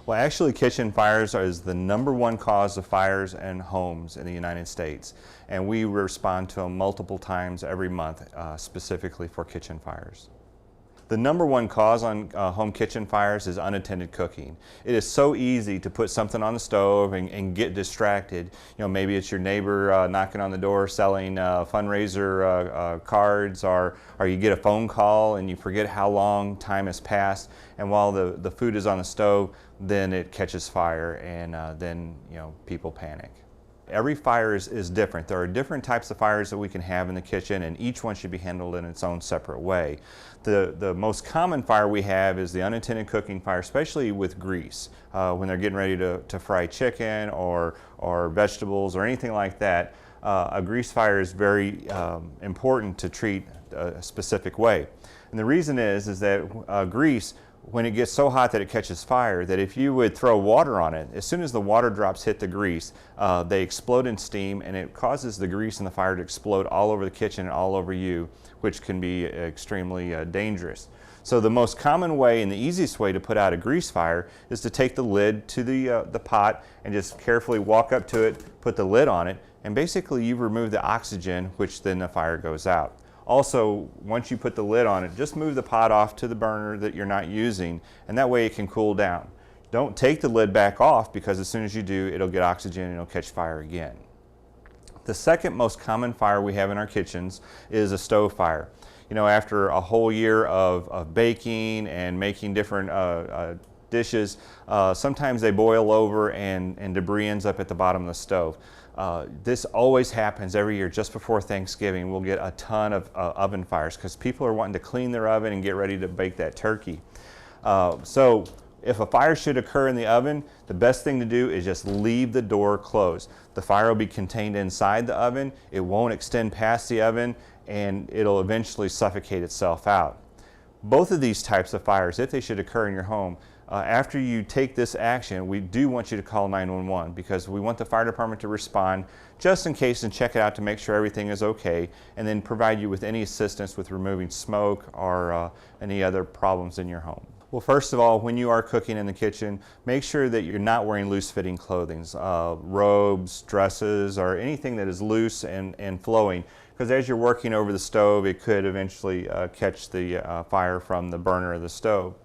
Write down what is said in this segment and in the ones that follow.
Well, actually, kitchen fires is the #1 cause of fires in homes in the United States, and we respond to them multiple times every month, specifically for kitchen fires. The #1 cause on home kitchen fires is unattended cooking. It is so easy to put something on the stove and get distracted. You know, maybe it's your neighbor knocking on the door selling fundraiser cards, or you get a phone call and you forget how long time has passed, and while the food is on the stove, then it catches fire, and then people panic. Every fire is different. There are different types of fires that we can have in the kitchen, and each one should be handled in its own separate way. The most common fire we have is the unattended cooking fire, especially with grease. When they're getting ready to fry chicken or vegetables or anything like that, a grease fire is very important to treat a specific way. And the reason is that grease, when it gets so hot that it catches fire, that if you would throw water on it, as soon as the water drops hit the grease, they explode in steam, and it causes the grease and the fire to explode all over the kitchen and all over you, which can be extremely dangerous. So the most common way and the easiest way to put out a grease fire is to take the lid to the pot and just carefully walk up to it, put the lid on it, and basically you've removed the oxygen, which then the fire goes out. Also, once you put the lid on it, just move the pot off to the burner that you're not using, and that way it can cool down. Don't take the lid back off, because as soon as you do, it'll get oxygen and it'll catch fire again. The second most common fire we have in our kitchens is a stove fire. You know, after a whole year of baking and making different dishes, sometimes they boil over and debris ends up at the bottom of the stove. This always happens every year just before Thanksgiving. We'll get a ton of oven fires because people are wanting to clean their oven and get ready to bake that turkey. So if a fire should occur in the oven, the best thing to do is just leave the door closed. The fire will be contained inside the oven, it won't extend past the oven, and it'll eventually suffocate itself out. Both of these types of fires, if they should occur in your home, after you take this action, we do want you to call 911, because we want the fire department to respond just in case and check it out to make sure everything is okay, and then provide you with any assistance with removing smoke or any other problems in your home. Well, first of all, when you are cooking in the kitchen, make sure that you're not wearing loose-fitting clothing, robes, dresses, or anything that is loose and flowing, because as you're working over the stove, it could eventually catch the fire from the burner of the stove.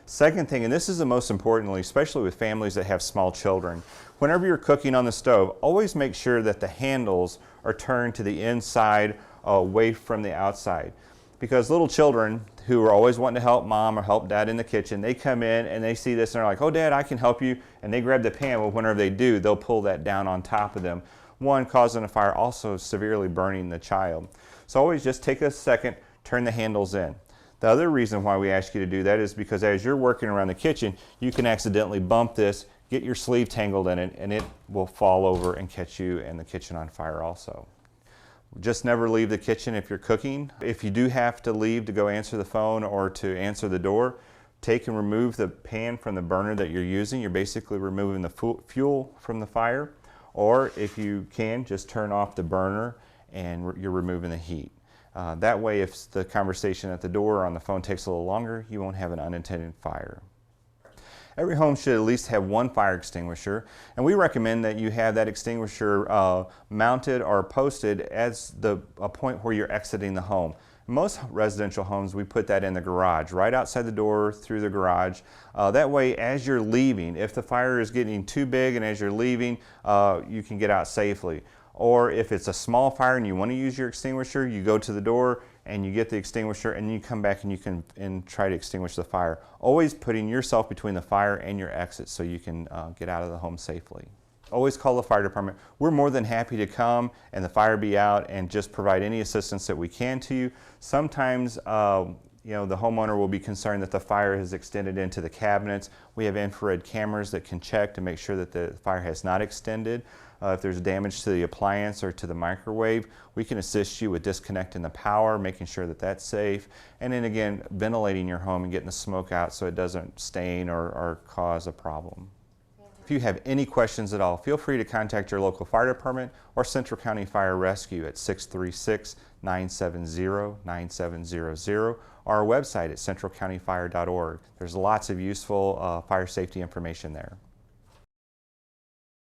Second thing, and this is the most importantly, especially with families that have small children, whenever you're cooking on the stove, always make sure that the handles are turned to the inside, away from the outside. Because little children who are always wanting to help mom or help dad in the kitchen, they come in and they see this and they're like, "Oh Dad, I can help you," and they grab the pan. Well, whenever they do, they'll pull that down on top of them. One, causing a fire, also severely burning the child. So always just take a second, turn the handles in. The other reason why we ask you to do that is because as you're working around the kitchen, you can accidentally bump this, get your sleeve tangled in it, and it will fall over and catch you and the kitchen on fire also. Just never leave the kitchen if you're cooking. If you do have to leave to go answer the phone or to answer the door, take and remove the pan from the burner that you're using. You're basically removing the fuel from the fire. Or if you can, just turn off the burner and you're removing the heat. That way, if the conversation at the door or on the phone takes a little longer, you won't have an unintended fire. Every home should at least have one fire extinguisher, and we recommend that you have that extinguisher mounted or posted as a point where you're exiting the home. In most residential homes, we put that in the garage, right outside the door through the garage. That way, as you're leaving, if the fire is getting too big and as you're leaving, you can get out safely. Or if it's a small fire and you want to use your extinguisher, you go to the door and you get the extinguisher and you come back and you can try to extinguish the fire. Always putting yourself between the fire and your exit so you can get out of the home safely. Always call the fire department. We're more than happy to come and the fire be out and just provide any assistance that we can to you. Sometimes the homeowner will be concerned that the fire has extended into the cabinets. We have infrared cameras that can check to make sure that the fire has not extended. If there's damage to the appliance or to the microwave, we can assist you with disconnecting the power, making sure that that's safe, and then again, ventilating your home and getting the smoke out so it doesn't stain or cause a problem. If you have any questions at all, feel free to contact your local fire department or Central County Fire Rescue at 636-970-9700 or our website at centralcountyfire.org. There's lots of useful fire safety information there.